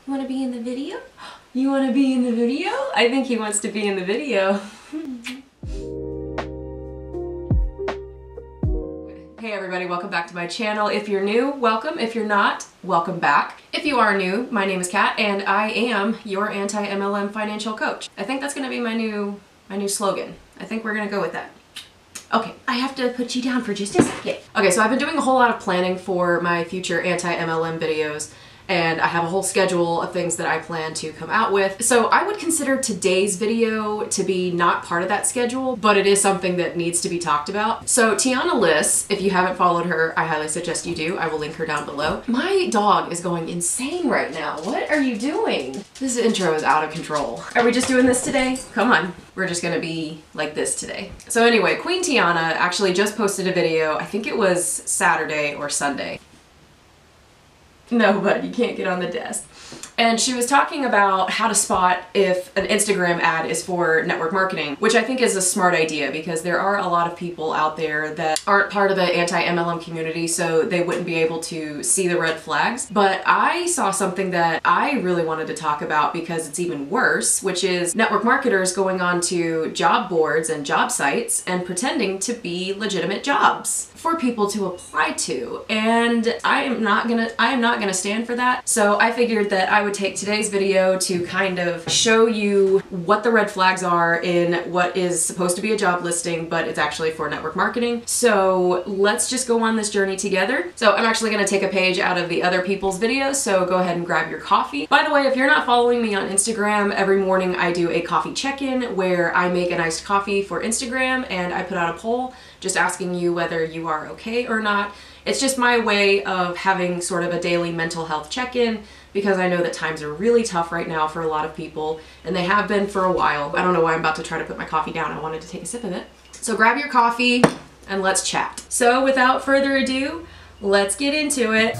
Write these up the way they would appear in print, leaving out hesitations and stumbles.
You want to be in the video? You want to be in the video? I think he wants to be in the video. Hey everybody, welcome back to my channel. If you're new, welcome. If you're not, welcome back. If you are new, my name is Kat and I am your anti-MLM financial coach. I think that's gonna be my new slogan. I think we're gonna go with that. Okay, I have to put you down for just a second. Okay, so I've been doing a whole lot of planning for my future anti-MLM videos, and I have a whole schedule of things that I plan to come out with. So I would consider today's video to be not part of that schedule, but it is something that needs to be talked about. So Tiana Liss, if you haven't followed her, I highly suggest you do. I will link her down below. My dog is going insane right now. What are you doing? This intro is out of control. Are we just doing this today? Come on. We're just gonna be like this today. So anyway, Queen Tiana actually just posted a video, I think it was Saturday or Sunday. No, bud, you can't get on the desk. And she was talking about how to spot if an Instagram ad is for network marketing, which I think is a smart idea because there are a lot of people out there that aren't part of the anti-MLM community, so they wouldn't be able to see the red flags. But I saw something that I really wanted to talk about because it's even worse, which is network marketers going on to job boards and job sites and pretending to be legitimate jobs for people to apply to. And I am not gonna stand for that. So I figured that I would take today's video to kind of show you what the red flags are in what is supposed to be a job listing, but it's actually for network marketing. So let's just go on this journey together. So I'm actually gonna take a page out of the other people's videos, so go ahead and grab your coffee. By the way, if you're not following me on Instagram, every morning I do a coffee check-in where I make an iced coffee for Instagram and I put out a poll just asking you whether you are okay or not. It's just my way of having sort of a daily mental health check-in because I know that times are really tough right now for a lot of people, and they have been for a while. I don't know why I'm about to try to put my coffee down. I wanted to take a sip of it. So grab your coffee and let's chat. So without further ado, let's get into it.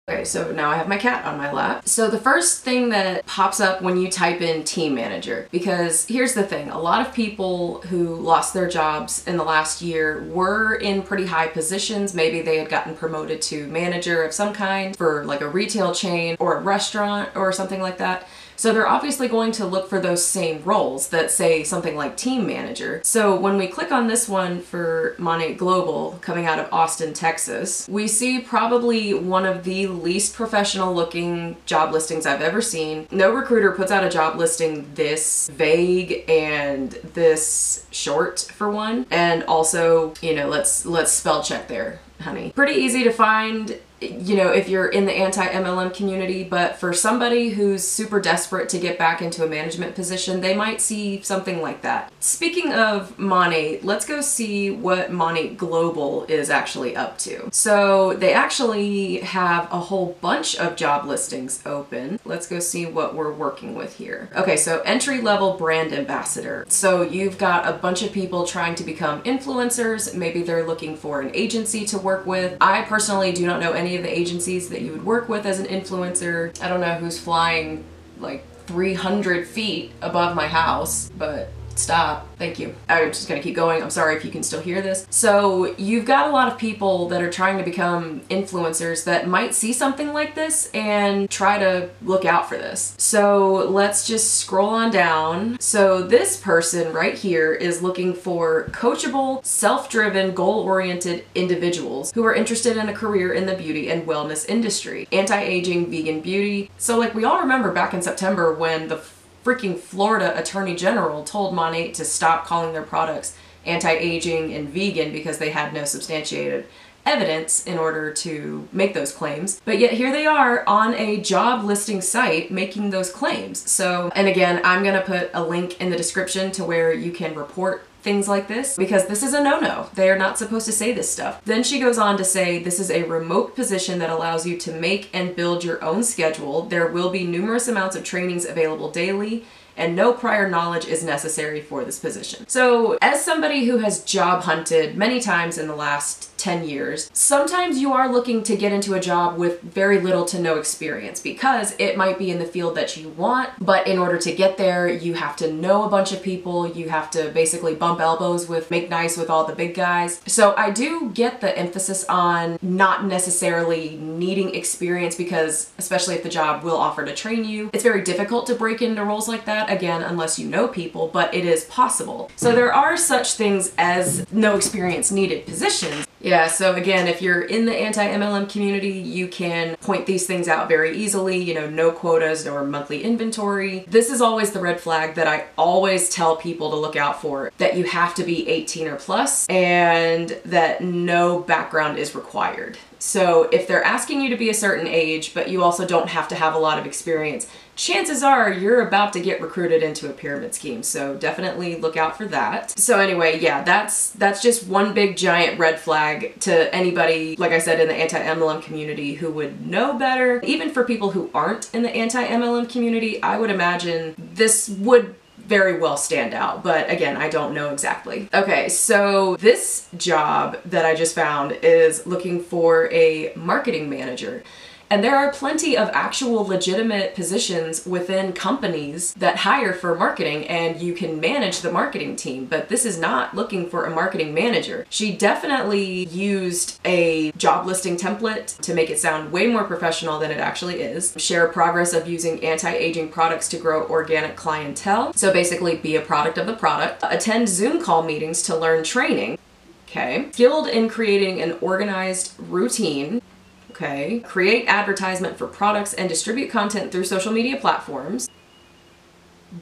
Okay, so now I have my cat on my lap. So the first thing that pops up when you type in team manager, because here's the thing, a lot of people who lost their jobs in the last year were in pretty high positions. Maybe they had gotten promoted to manager of some kind for like a retail chain or a restaurant or something like that. So they're obviously going to look for those same roles that say something like team manager. So when we click on this one for Monate Global coming out of Austin, Texas, we see probably one of the least professional looking job listings I've ever seen. No recruiter puts out a job listing this vague and this short for one. And also, you know, let's spell check there, honey. Pretty easy to find, you know, if you're in the anti-MLM community, but for somebody who's super desperate to get back into a management position, they might see something like that. Speaking of Monate, let's go see what Monate Global is actually up to. So they actually have a whole bunch of job listings open. Let's go see what we're working with here. Okay, so entry-level brand ambassador. So you've got a bunch of people trying to become influencers. Maybe they're looking for an agency to work with. I personally do not know any of the agencies that you would work with as an influencer. I don't know who's flying like 300 feet above my house, but stop. Thank you. I'm just gonna keep going. I'm sorry if you can still hear this. So you've got a lot of people that are trying to become influencers that might see something like this and try to look out for this. So let's just scroll on down. So this person right here is looking for coachable, self-driven, goal-oriented individuals who are interested in a career in the beauty and wellness industry. Anti-aging, vegan beauty. So like we all remember back in September when the freaking Florida Attorney General told Monate to stop calling their products anti-aging and vegan because they had no substantiated evidence in order to make those claims. But yet here they are on a job listing site making those claims. So, and again, I'm gonna put a link in the description to where you can report things like this because this is a no-no. They are not supposed to say this stuff. Then she goes on to say this is a remote position that allows you to make and build your own schedule. There will be numerous amounts of trainings available daily and no prior knowledge is necessary for this position. So as somebody who has job hunted many times in the last 10 years, sometimes you are looking to get into a job with very little to no experience because it might be in the field that you want, but in order to get there, you have to know a bunch of people, you have to basically bump elbows with, make nice with all the big guys. So I do get the emphasis on not necessarily needing experience because, especially if the job will offer to train you, it's very difficult to break into roles like that, again, unless you know people, but it is possible. So there are such things as no experience needed positions. Yeah, so again, if you're in the anti-MLM community, you can point these things out very easily, you know, no quotas or monthly inventory. This is always the red flag that I always tell people to look out for, that you have to be 18 or plus and that no background is required. So if they're asking you to be a certain age, but you also don't have to have a lot of experience, chances are you're about to get recruited into a pyramid scheme. So definitely look out for that. So anyway, yeah, that's just one big giant red flag to anybody, like I said, in the anti-MLM community who would know better. Even for people who aren't in the anti-MLM community, I would imagine this would very well stand out, but again, I don't know exactly. Okay, so this job that I just found is looking for a marketing manager. And there are plenty of actual legitimate positions within companies that hire for marketing and you can manage the marketing team, but this is not looking for a marketing manager. She definitely used a job listing template to make it sound way more professional than it actually is. Share progress of using anti-aging products to grow organic clientele. So basically be a product of the product. Attend Zoom call meetings to learn training. Okay. Skilled in creating an organized routine. Okay. Create advertisement for products and distribute content through social media platforms.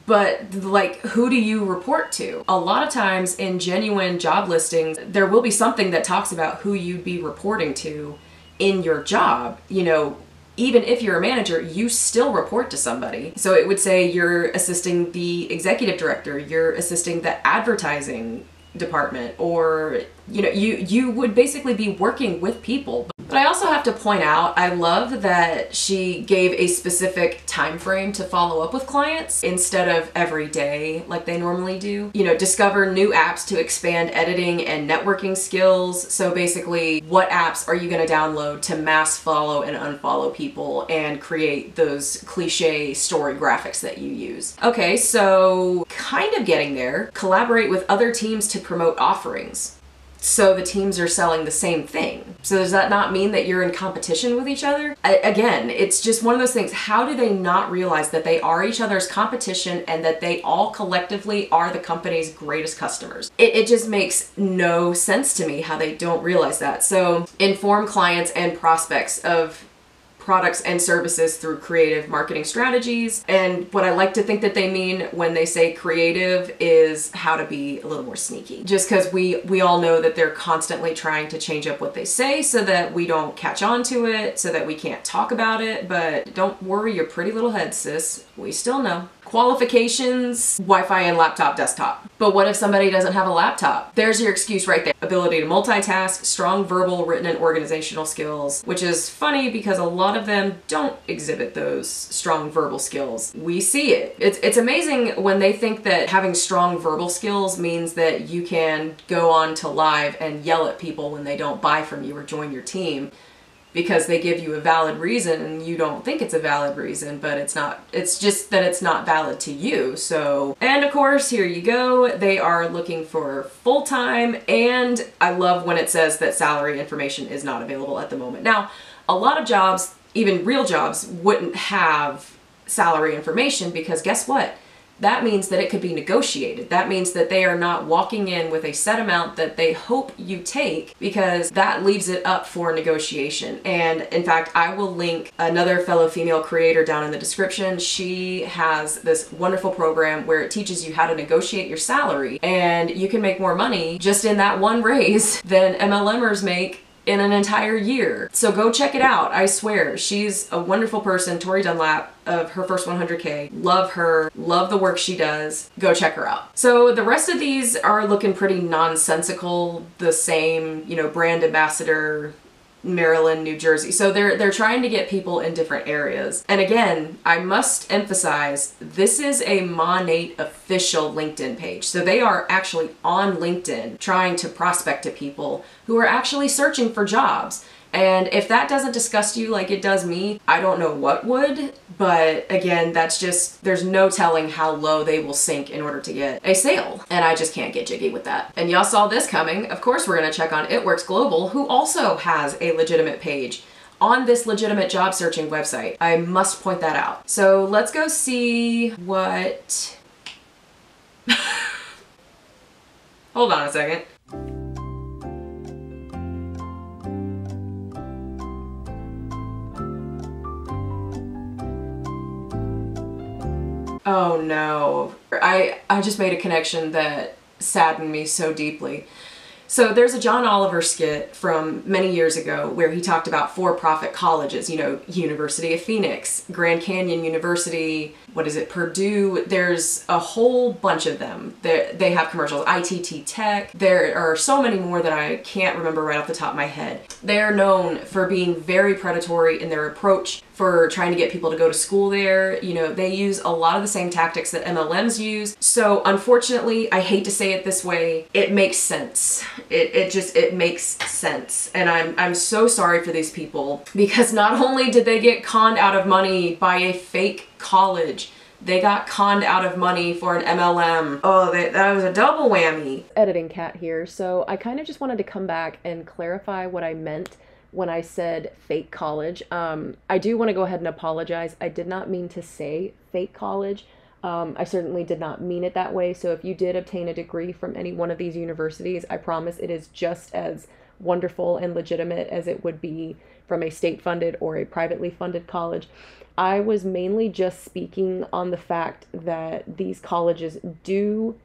But like, who do you report to? A lot of times in genuine job listings, there will be something that talks about who you'd be reporting to in your job. You know, even if you're a manager, you still report to somebody. So it would say you're assisting the executive director, you're assisting the advertising department, or you know, you would basically be working with people. But I also have to point out, I love that she gave a specific time frame to follow up with clients instead of every day like they normally do. You know, discover new apps to expand editing and networking skills. So basically, what apps are you going to download to mass follow and unfollow people and create those cliche story graphics that you use? Okay, so kind of getting there. Collaborate with other teams to promote offerings. So the teams are selling the same thing. So does that not mean that you're in competition with each other? Again, it's just one of those things. How do they not realize that they are each other's competition and that they all collectively are the company's greatest customers? It just makes no sense to me how they don't realize that. So inform clients and prospects of products and services through creative marketing strategies. And what I like to think that they mean when they say creative is how to be a little more sneaky. Just because we all know that they're constantly trying to change up what they say so that we don't catch on to it, so that we can't talk about it. But don't worry your pretty little head, sis. We still know. Qualifications, Wi-Fi and laptop, desktop. But what if somebody doesn't have a laptop? There's your excuse right there. Ability to multitask, strong verbal, written, and organizational skills, which is funny because a lot of them don't exhibit those strong verbal skills. We see it. It's amazing when they think that having strong verbal skills means that you can go on to live and yell at people when they don't buy from you or join your team, because they give you a valid reason and you don't think it's a valid reason, but it's not. It's just that it's not valid to you. So, and of course, here you go. They are looking for full-time, and I love when it says that salary information is not available at the moment. Now, a lot of jobs, even real jobs, wouldn't have salary information because guess what? That means that it could be negotiated. That means that they are not walking in with a set amount that they hope you take, because that leaves it up for negotiation. And in fact, I will link another fellow female creator down in the description. She has this wonderful program where it teaches you how to negotiate your salary, and you can make more money just in that one raise than MLMers make in an entire year. So go check it out. I swear, she's a wonderful person. Tori Dunlap of Her First 100K. Love her. Love the work she does. Go check her out. So the rest of these are looking pretty nonsensical. The same, you know, brand ambassador, Maryland, New Jersey. So they're trying to get people in different areas. And again, I must emphasize, this is a Monate official LinkedIn page. So they are actually on LinkedIn trying to prospect to people who are actually searching for jobs. And if that doesn't disgust you like it does me, I don't know what would. But again, that's just, there's no telling how low they will sink in order to get a sale. And I just can't get jiggy with that. And y'all saw this coming. Of course, we're gonna check on It Works Global, who also has a legitimate page on this legitimate job searching website. I must point that out. So let's go see what... Hold on a second. Oh no, I just made a connection that saddened me so deeply. So there's a John Oliver skit from many years ago where he talked about for-profit colleges, you know, University of Phoenix, Grand Canyon University, what is it, Purdue, there's a whole bunch of them. They have commercials, ITT Tech, there are so many more that I can't remember right off the top of my head. They're known for being very predatory in their approach, for trying to get people to go to school there. You know, they use a lot of the same tactics that MLMs use. So unfortunately, I hate to say it this way, it makes sense. It makes sense. And I'm so sorry for these people, because not only did they get conned out of money by a fake college, they got conned out of money for an MLM. Oh, that was a double whammy. Editing Cat here. So I kind of just wanted to come back and clarify what I meant when I said fake college. I do want to go ahead and apologize. I did not mean to say fake college. I certainly did not mean it that way. So if you did obtain a degree from any one of these universities, I promise it is just as wonderful and legitimate as it would be from a state-funded or a privately funded college. I was mainly just speaking on the fact that these colleges do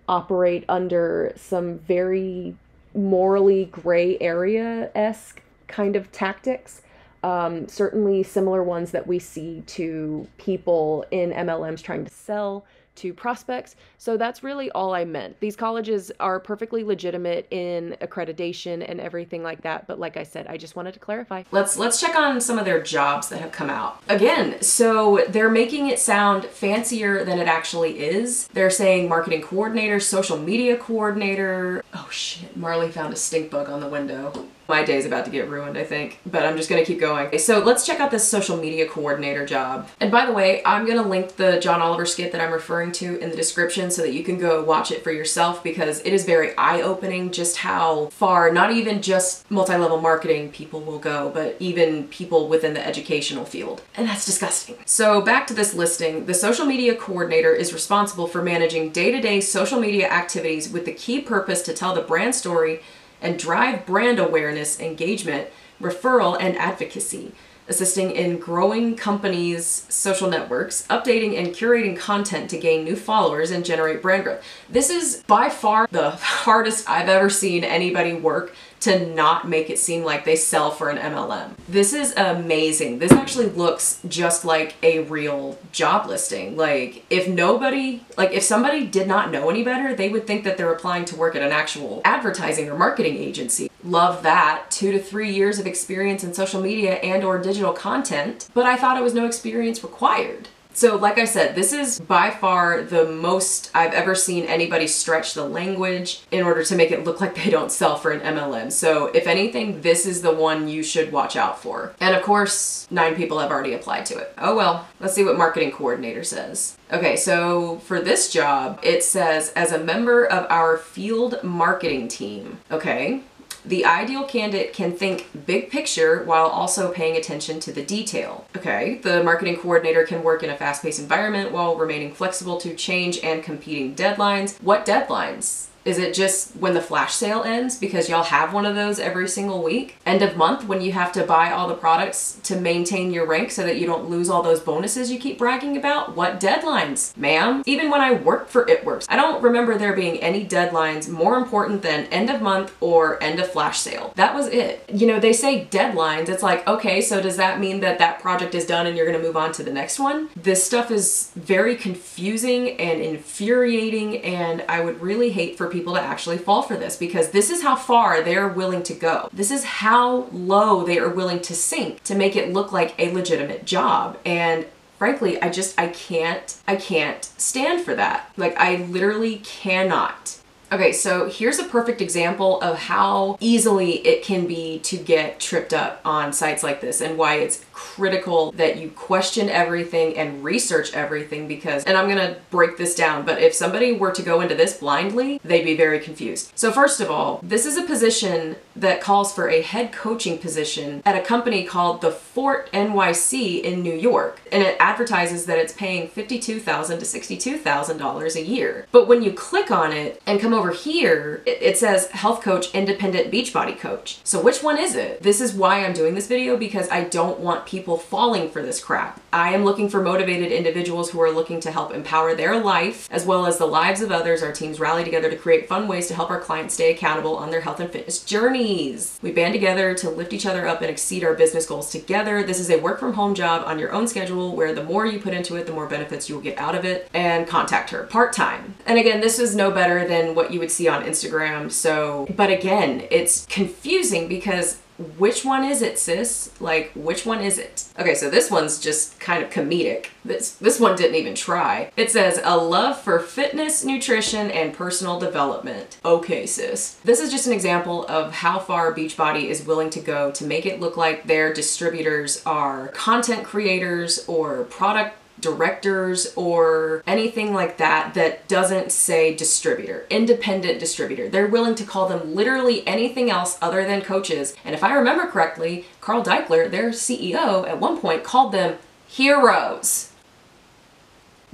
operate under some very morally gray area-esque kind of tactics. Certainly similar ones that we see to people in MLMs trying to sell to prospects. So that's really all I meant. These colleges are perfectly legitimate in accreditation and everything like that. But like I said, I just wanted to clarify. Let's check on some of their jobs that have come out. Again, so they're making it sound fancier than it actually is. They're saying marketing coordinator, social media coordinator. Oh shit, Marley found a stink bug on the window. My day's about to get ruined, I think, but I'm just gonna keep going. Okay, so let's check out this social media coordinator job. And by the way, I'm gonna link the John Oliver skit that I'm referring to in the description so that you can go watch it for yourself, because it is very eye-opening just how far, not even just multi-level marketing people will go, but even people within the educational field. And that's disgusting. So back to this listing, the social media coordinator is responsible for managing day-to-day social media activities with the key purpose to tell the brand story and drive brand awareness, engagement, referral, and advocacy, assisting in growing companies' social networks, updating and curating content to gain new followers and generate brand growth. This is by far the hardest I've ever seen anybody work to not make it seem like they sell for an MLM. This is amazing. This actually looks just like a real job listing. Like if somebody did not know any better, they would think that they're applying to work at an actual advertising or marketing agency. Love that. 2 to 3 years of experience in social media and or digital content, but I thought it was no experience required. So like I said, this is by far the most I've ever seen anybody stretch the language in order to make it look like they don't sell for an MLM. So if anything, this is the one you should watch out for. And of course, 9 people have already applied to it. Oh well, let's see what marketing coordinator says. Okay, so for this job, it says as a member of our field marketing team. Okay. The ideal candidate can think big picture while also paying attention to the detail. Okay, the marketing coordinator can work in a fast-paced environment while remaining flexible to change and competing deadlines. What deadlines? Is it just when the flash sale ends? Because y'all have one of those every single week. End of month when you have to buy all the products to maintain your rank so that you don't lose all those bonuses you keep bragging about? What deadlines, ma'am? Even when I worked for It Works, I don't remember there being any deadlines more important than end of month or end of flash sale. That was it. You know, they say deadlines. It's like, okay, so does that mean that that project is done and you're gonna move on to the next one? This stuff is very confusing and infuriating, and I would really hate for people to actually fall for this, because this is how far they're willing to go. This is how low they are willing to sink to make it look like a legitimate job. And frankly, I can't stand for that. Like, I literally cannot. Okay, so here's a perfect example of how easily it can be to get tripped up on sites like this, and why it's critical that you question everything and research everything, because, and I'm gonna break this down, but if somebody were to go into this blindly, they'd be very confused. So first of all, this is a position that calls for a head coaching position at a company called the Fort NYC in New York, and it advertises that it's paying $52,000 to $62,000 a year. But when you click on it and come over here, it says health coach, independent Beachbody coach. So which one is it? This is why I'm doing this video, because I don't want people falling for this crap. I am looking for motivated individuals who are looking to help empower their life as well as the lives of others. Our teams rally together to create fun ways to help our clients stay accountable on their health and fitness journeys. We band together to lift each other up and exceed our business goals together. This is a work from home job on your own schedule, where the more you put into it, the more benefits you will get out of it. And contact her part-time. And again, this is no better than what you would see on Instagram. So, but again, it's confusing because which one is it, sis? Like, which one is it? Okay, so this one's just kind of comedic. This one didn't even try. It says, a love for fitness, nutrition, and personal development. Okay, sis. This is just an example of how far Beachbody is willing to go to make it look like their distributors are content creators or product directors or anything like that that doesn't say distributor, independent distributor. They're willing to call them literally anything else other than coaches. And if I remember correctly, Carl Deichler, their CEO, at one point called them heroes.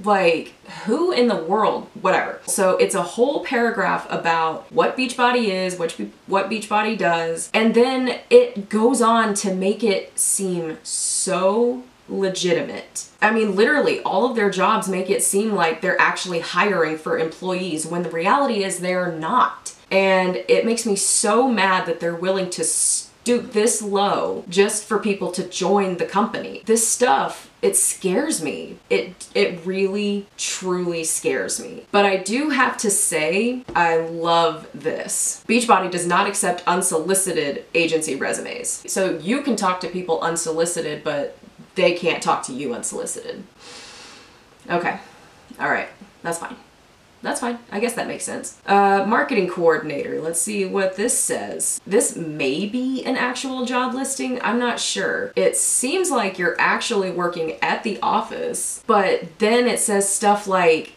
Like, who in the world? Whatever. So it's a whole paragraph about what Beachbody is, what Beachbody does, and then it goes on to make it seem so legitimate. I mean, literally all of their jobs make it seem like they're actually hiring for employees, when the reality is they're not. And it makes me so mad that they're willing to stoop this low just for people to join the company. This stuff, it scares me. It really, truly scares me. But I do have to say, I love this. Beachbody does not accept unsolicited agency resumes. So you can talk to people unsolicited, but they can't talk to you unsolicited. Okay, all right, that's fine. That's fine, I guess that makes sense. Marketing coordinator, let's see what this says. This may be an actual job listing, I'm not sure. It seems like you're actually working at the office, but then it says stuff like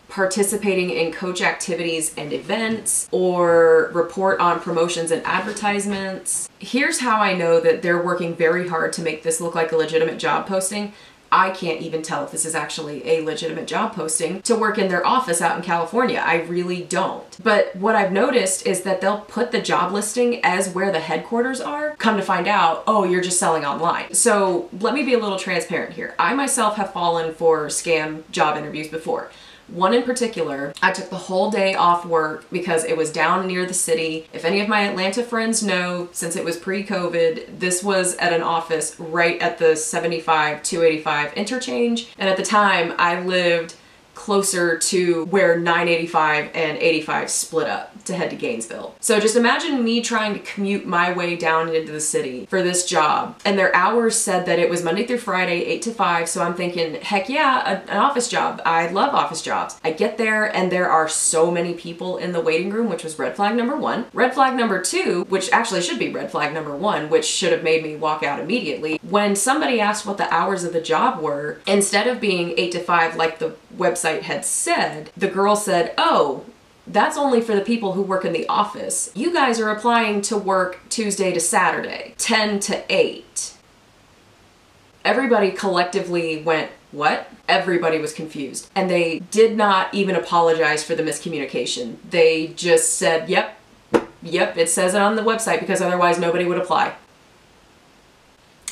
participating in coach activities and events, or report on promotions and advertisements. Here's how I know that they're working very hard to make this look like a legitimate job posting. I can't even tell if this is actually a legitimate job posting to work in their office out in California. I really don't. But what I've noticed is that they'll put the job listing as where the headquarters are. Come to find out, oh, you're just selling online. So let me be a little transparent here. I myself have fallen for scam job interviews before. One in particular, I took the whole day off work because it was down near the city. If any of my Atlanta friends know, since it was pre-COVID, this was at an office right at the 75-285 interchange. And at the time, I lived closer to where 985 and 85 split up to head to Gainesville. So just imagine me trying to commute my way down into the city for this job. And their hours said that it was Monday through Friday, 8 to 5. So I'm thinking, heck yeah, an office job. I love office jobs. I get there and there are so many people in the waiting room, which was red flag number one. Red flag number two, which actually should be red flag number one, which should have made me walk out immediately. When somebody asked what the hours of the job were, instead of being 8 to 5 like the website had said, the girl said, oh, that's only for the people who work in the office. You guys are applying to work Tuesday to Saturday, 10 to 8. Everybody collectively went, what? Everybody was confused. And they did not even apologize for the miscommunication. They just said, yep, it says it on the website because otherwise nobody would apply.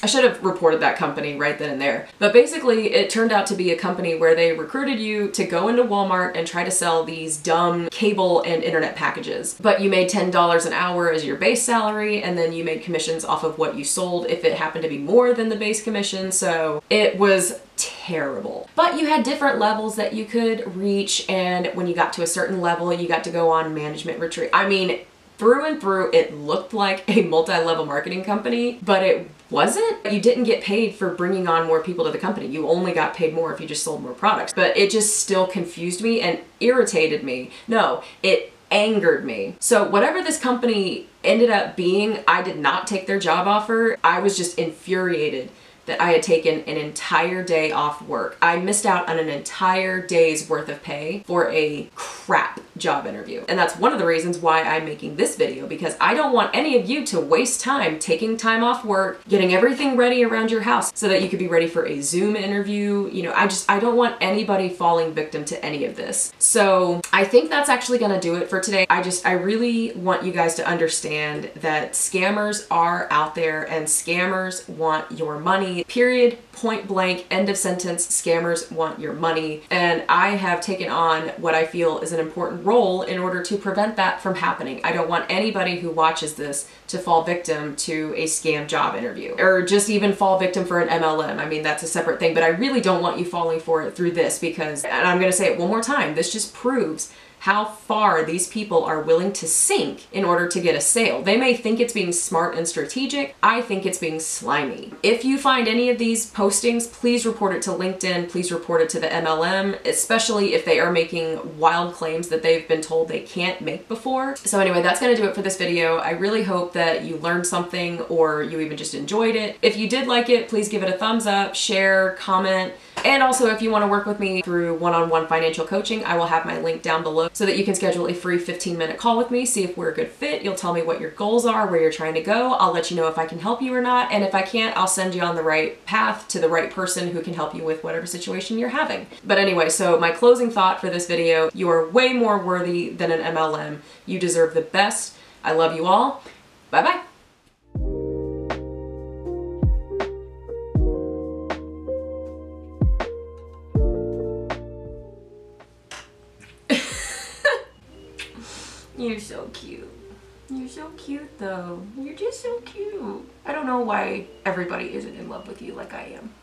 I should have reported that company right then and there. But basically, it turned out to be a company where they recruited you to go into Walmart and try to sell these dumb cable and internet packages. But you made $10 an hour as your base salary, and then you made commissions off of what you sold if it happened to be more than the base commission. So it was terrible. But you had different levels that you could reach, and when you got to a certain level, you got to go on management retreat. I mean, through and through, it looked like a multi-level marketing company, but it wasn't. You didn't get paid for bringing on more people to the company. You only got paid more if you just sold more products. But it just still confused me and irritated me. No, it angered me. So whatever this company ended up being, I did not take their job offer. I was just infuriated that I had taken an entire day off work. I missed out on an entire day's worth of pay for a crap job interview. And that's one of the reasons why I'm making this video, because I don't want any of you to waste time taking time off work, getting everything ready around your house so that you could be ready for a Zoom interview. You know, I don't want anybody falling victim to any of this. So I think that's actually gonna do it for today. I really want you guys to understand that scammers are out there and scammers want your money. Period, point blank, end of sentence. Scammers want your money. And I have taken on what I feel is an important role in order to prevent that from happening. I don't want anybody who watches this to fall victim to a scam job interview, or just even fall victim for an MLM. I mean, that's a separate thing, but I really don't want you falling for it through this, because, and I'm gonna say it one more time, this just proves how far these people are willing to sink in order to get a sale. They may think it's being smart and strategic. I think it's being slimy. If you find any of these postings, please report it to LinkedIn. Please report it to the MLM, especially if they are making wild claims that they've been told they can't make before. So anyway, that's gonna do it for this video. I really hope that you learned something, or you even just enjoyed it. If you did like it, please give it a thumbs up, share, comment. And also, if you want to work with me through one-on-one financial coaching, I will have my link down below so that you can schedule a free 15-minute call with me, see if we're a good fit. You'll tell me what your goals are, where you're trying to go. I'll let you know if I can help you or not. And if I can't, I'll send you on the right path to the right person who can help you with whatever situation you're having. But anyway, so my closing thought for this video, you are way more worthy than an MLM. You deserve the best. I love you all. Bye-bye. You're so cute. You're so cute though. You're just so cute. I don't know why everybody isn't in love with you like I am.